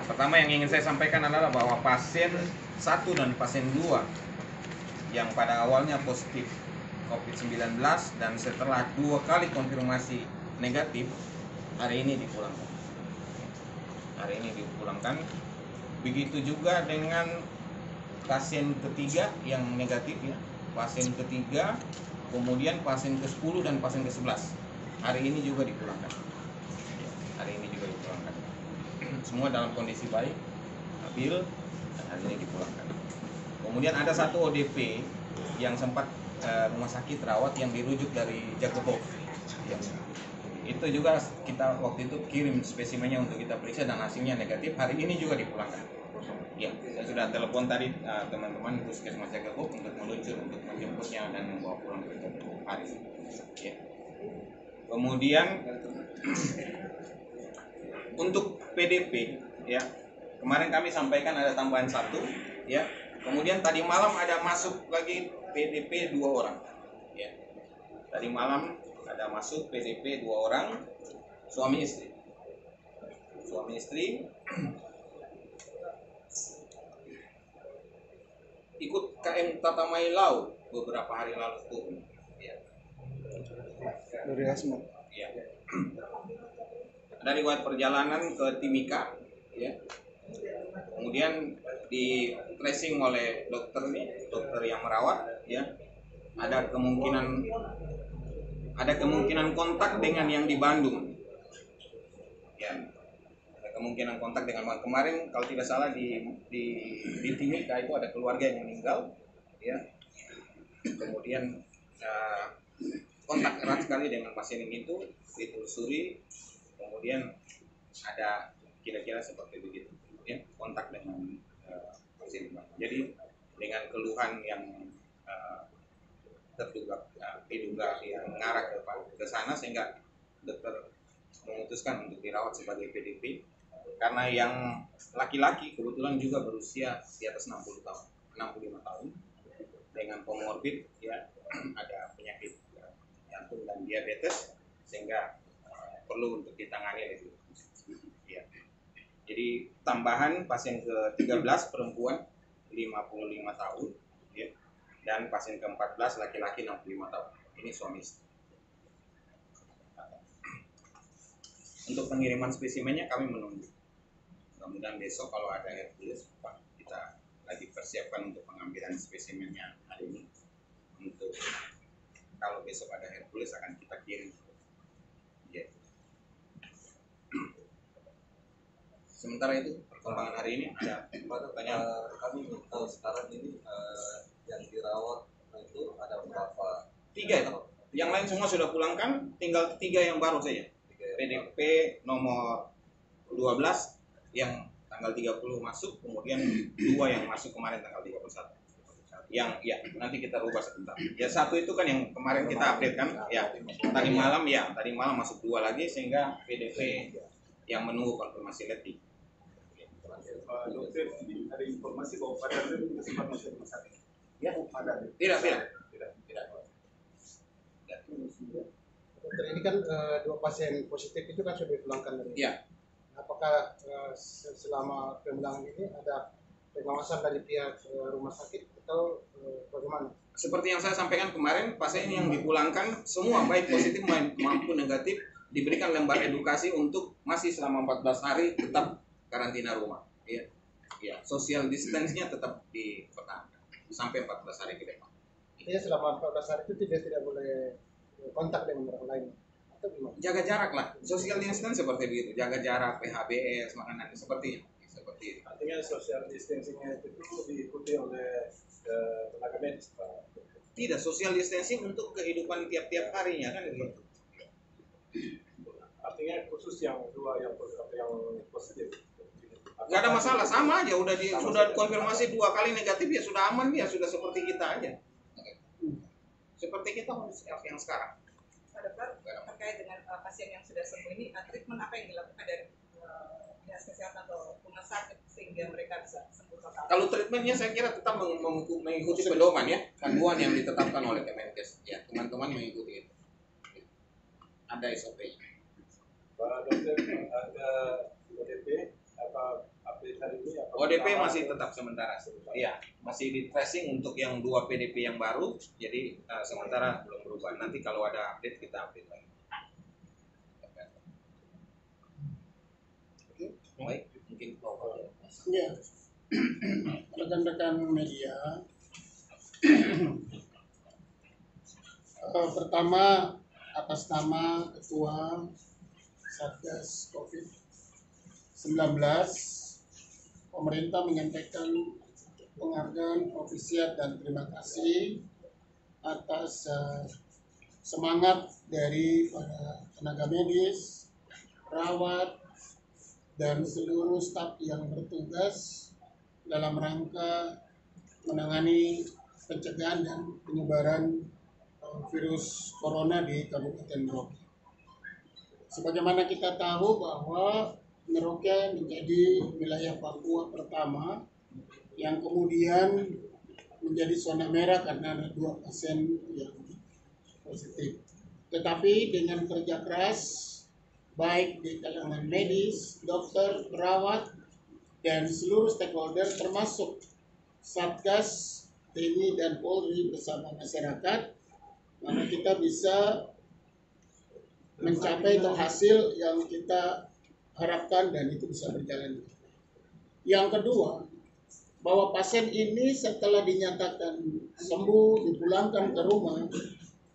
Pertama yang ingin saya sampaikan adalah bahwa pasien 1 dan pasien 2 yang pada awalnya positif COVID-19 dan setelah 2 kali konfirmasi negatif, hari ini dipulangkan. Begitu juga dengan pasien ketiga yang negatif ya. Pasien ketiga, kemudian pasien ke-10 dan pasien ke-11. Hari ini juga dipulangkan. Semua dalam kondisi baik, stabil, dan hari ini dipulangkan. Kemudian ada satu ODP yang sempat rumah sakit rawat yang dirujuk dari Jagabok. Itu juga kita waktu itu kirim spesimennya untuk kita periksa dan hasilnya negatif. Hari ini juga dipulangkan. Ya, saya sudah telepon tadi teman-teman Puskesmas Jagabok untuk meluncur untuk menjemputnya dan membawa pulang ke hari. Ya. Kemudian untuk PDP ya, kemarin kami sampaikan ada tambahan 1 ya. Kemudian tadi malam ada masuk lagi PDP 2 orang ya. Tadi malam ada masuk PDP 2 orang, suami istri ikut KM Tatamailau beberapa hari lalu tuh ya. Dari Asma Ya. Ada riwayat perjalanan ke Timika ya. Kemudian di tracing oleh dokter yang merawat ya. Ada kemungkinan kontak dengan yang di Bandung. Ya. Ada kemungkinan kontak dengan kemarin kalau tidak salah di Timika itu ada keluarga yang meninggal ya. Kemudian kontak erat sekali dengan pasien itu ditelusuri. Kemudian ada kira-kira seperti begitu ya, kontak dengan pasien. Jadi dengan keluhan yang diduga yang mengarah ke sana, sehingga dokter memutuskan untuk dirawat sebagai PDP. Karena yang laki-laki kebetulan juga berusia di atas 65 tahun dengan komorbid ya, ada penyakit jantung dan diabetes, sehingga perlu untuk ditangani lebih ya. Jadi tambahan pasien ke-13 perempuan 55 tahun ya, dan pasien ke-14 laki-laki 65 tahun. Ini suami istri. Untuk pengiriman spesimennya kami menunggu. Mudah-mudahan besok kalau ada Hercules, kita lagi persiapkan untuk pengambilan spesimennya hari ini. Untuk kalau besok ada Hercules akan kita kirim. Ya. Sementara itu perkembangan hari ini ada pertanyaan. kami tahu sekarang ini yang dirawat itu ada berapa? 3 itu. Yang lain semua sudah pulangkan, tinggal 3 yang baru saja. PDP nomor 12 yang tanggal 30 masuk, kemudian 2 yang masuk kemarin tanggal 31. Yang ya nanti kita rubah sebentar. Ya 1 itu kan yang kemarin kita update kan. Ya tadi malam masuk 2 lagi, sehingga PDP yang menunggu konfirmasi letih. Dokter, ada informasi bahwa pada itu sempat masuk rumah sakit. Ya, tidak. Dokter, ini kan 2 pasien positif itu kan sudah dipulangkan dari. Ya. Apakah selama pemulangan ini ada pengawasan dari pihak rumah sakit atau bagaimana? Seperti yang saya sampaikan kemarin, pasien yang dipulangkan semua baik positif maupun negatif diberikan lembar edukasi untuk masih selama 14 hari tetap karantina rumah. Ya, social distance-nya tetap dipertahankan sampai 14 hari ke depan. Iya, selama 14 hari itu tidak boleh kontak dengan orang lain atau gimana? Jaga jarak lah, social distance seperti begitu, jaga jarak, PHBS, makanan seperti itu. Artinya social distancing-nya itu diikuti oleh tenaga medis, Pak. Tidak, social distancing untuk kehidupan tiap-tiap harinya kan gitu. Artinya khusus yang 2 yang positif. Nggak ada masalah, sama aja sudah konfirmasi 2 kali negatif ya sudah aman, ya sudah seperti kita aja. Seperti kita yang sekarang. Pak Dokter, terkait dengan pasien yang sudah sembuh ini, treatment apa yang dilakukan dari dinas kesehatan atau rumah sakit sehingga mereka bisa sembuh total? Kalau treatmentnya saya kira tetap mengikuti pedoman ya, panduan yang ditetapkan oleh Kemenkes. Ya, teman-teman mengikuti itu. Ada SOP-nya. Pak Dokter, ada ODP apa ODP masih tetap sementara. Iya, masih di tracing untuk yang 2 PDP yang baru. Jadi sementara belum berubah. Nanti kalau ada update kita update lagi. Baik, mungkin Ya, rekan-rekan media. Pertama, atas nama Ketua Satgas COVID-19, pemerintah menyampaikan penghargaan, apresiasi dan terima kasih atas semangat dari para tenaga medis, perawat, dan seluruh staf yang bertugas dalam rangka menangani pencegahan dan penyebaran virus corona di Kabupaten Merauke. Sebagaimana kita tahu bahwa Merauke menjadi wilayah Papua pertama yang kemudian menjadi zona merah karena ada 2 pasien yang positif. Tetapi dengan kerja keras baik di kalangan medis, dokter, perawat, dan seluruh stakeholder termasuk Satgas, TNI, dan Polri bersama masyarakat, maka kita bisa mencapai hasil yang kita harapkan dan itu bisa berjalan. Yang kedua, bahwa pasien ini setelah dinyatakan sembuh, dipulangkan ke rumah,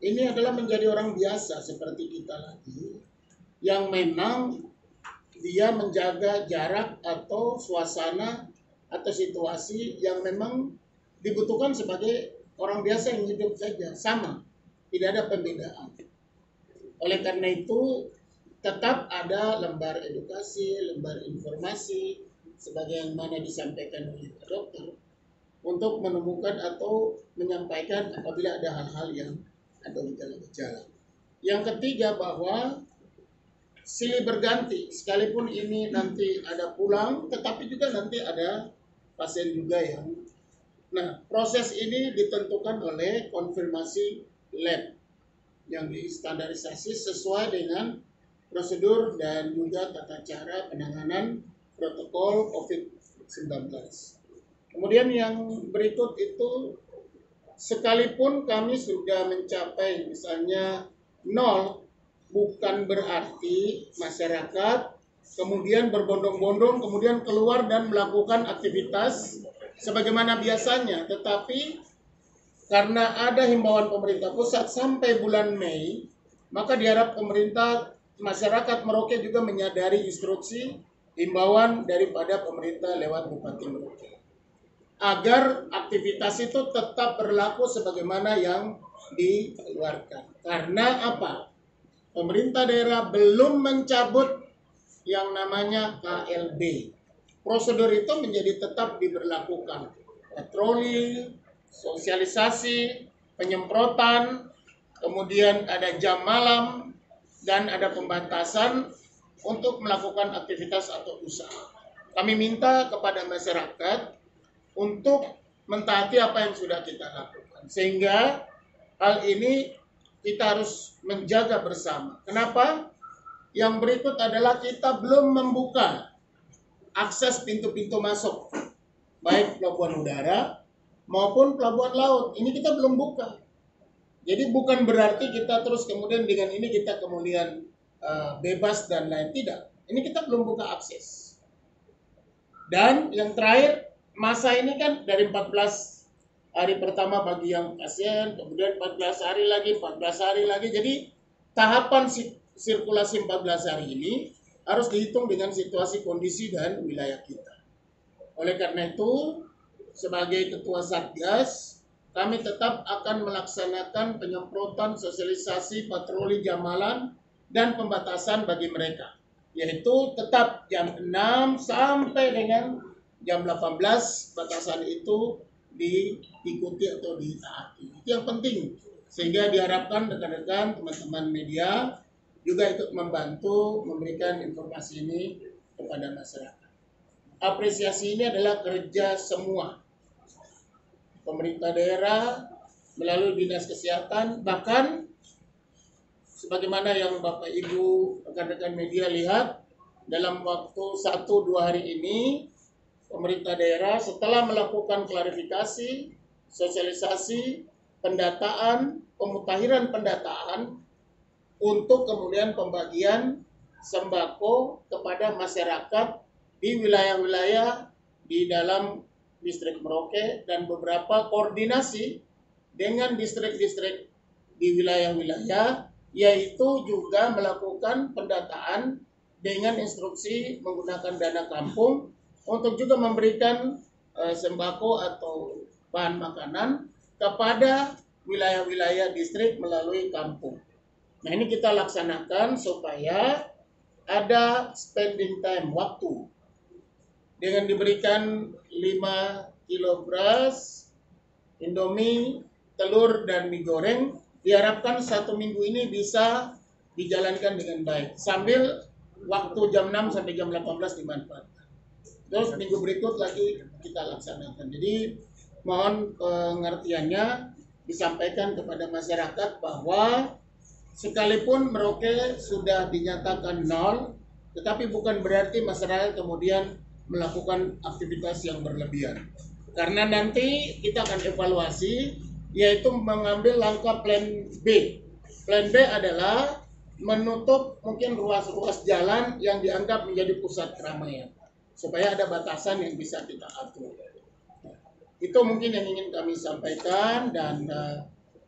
ini adalah menjadi orang biasa seperti kita lagi, yang memang dia menjaga jarak atau suasana atau situasi yang memang dibutuhkan sebagai orang biasa yang hidup saja, sama, tidak ada perbedaan. Oleh karena itu, tetap ada lembar edukasi, lembar informasi, sebagaimana disampaikan oleh dokter, untuk menemukan atau menyampaikan apabila ada hal-hal yang ada gejala-gejala. Yang ketiga, bahwa silih berganti, sekalipun ini nanti ada pulang, tetapi juga nanti ada pasien juga yang... Nah, proses ini ditentukan oleh konfirmasi lab yang distandarisasi sesuai dengan prosedur dan juga tata cara penanganan protokol COVID-19. Kemudian yang berikut itu, sekalipun kami sudah mencapai misalnya 0, bukan berarti masyarakat kemudian berbondong-bondong kemudian keluar dan melakukan aktivitas sebagaimana biasanya, tetapi karena ada himbauan pemerintah pusat sampai bulan Mei, maka diharap pemerintah, masyarakat Merauke juga menyadari instruksi himbauan daripada pemerintah lewat Bupati Merauke, agar aktivitas itu tetap berlaku sebagaimana yang dikeluarkan. Karena apa? Pemerintah daerah belum mencabut yang namanya KLB. Prosedur itu menjadi tetap diberlakukan. Patroli, sosialisasi, penyemprotan, kemudian ada jam malam, dan ada pembatasan untuk melakukan aktivitas atau usaha. Kami minta kepada masyarakat untuk mentaati apa yang sudah kita lakukan. Sehingga hal ini kita harus menjaga bersama. Kenapa? Yang berikut adalah kita belum membuka akses pintu-pintu masuk, baik pelabuhan udara maupun pelabuhan laut. Ini kita belum buka. Jadi bukan berarti kita terus kemudian dengan ini kita kemudian bebas dan lain, tidak. Ini kita belum buka akses. Dan yang terakhir, masa ini kan dari 14 hari pertama bagi yang pasien, kemudian 14 hari lagi, 14 hari lagi. Jadi tahapan sirkulasi 14 hari ini harus dihitung dengan situasi kondisi dan wilayah kita. Oleh karena itu, sebagai Ketua Satgas, kami tetap akan melaksanakan penyemprotan, sosialisasi, patroli jam malam, dan pembatasan bagi mereka. Yaitu tetap jam 6 sampai dengan jam 18, batasan itu diikuti atau ditaati. Itu yang penting. Sehingga diharapkan rekan-rekan, teman-teman media juga ikut membantu memberikan informasi ini kepada masyarakat. Apresiasi ini adalah kerja semua. Pemerintah daerah melalui Dinas Kesehatan, bahkan sebagaimana yang Bapak Ibu rekan-rekan media lihat, dalam waktu 1-2 hari ini pemerintah daerah setelah melakukan klarifikasi, sosialisasi, pendataan, pemutahiran pendataan untuk kemudian pembagian sembako kepada masyarakat di wilayah-wilayah di dalam distrik Merauke dan beberapa koordinasi dengan distrik-distrik di wilayah-wilayah, yaitu juga melakukan pendataan dengan instruksi menggunakan dana kampung untuk juga memberikan sembako atau bahan makanan kepada wilayah-wilayah distrik melalui kampung. Nah, ini kita laksanakan supaya ada spending time, waktu. Dengan diberikan 5 kilo beras, Indomie, telur, dan mie goreng, diharapkan 1 minggu ini bisa dijalankan dengan baik. Sambil waktu jam 6 sampai jam 18 dimanfaatkan. Terus minggu berikut lagi kita laksanakan. Jadi mohon pengertiannya disampaikan kepada masyarakat bahwa sekalipun Merauke sudah dinyatakan nol, tetapi bukan berarti masyarakat kemudian melakukan aktivitas yang berlebihan. Karena nanti kita akan evaluasi, yaitu mengambil langkah plan B. Plan B adalah menutup mungkin ruas-ruas jalan yang dianggap menjadi pusat keramaian, supaya ada batasan yang bisa kita atur. Itu mungkin yang ingin kami sampaikan, dan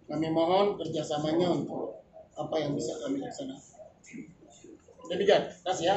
kami mohon kerjasamanya untuk apa yang bisa kami laksanakan. Demikian, terima kasih ya.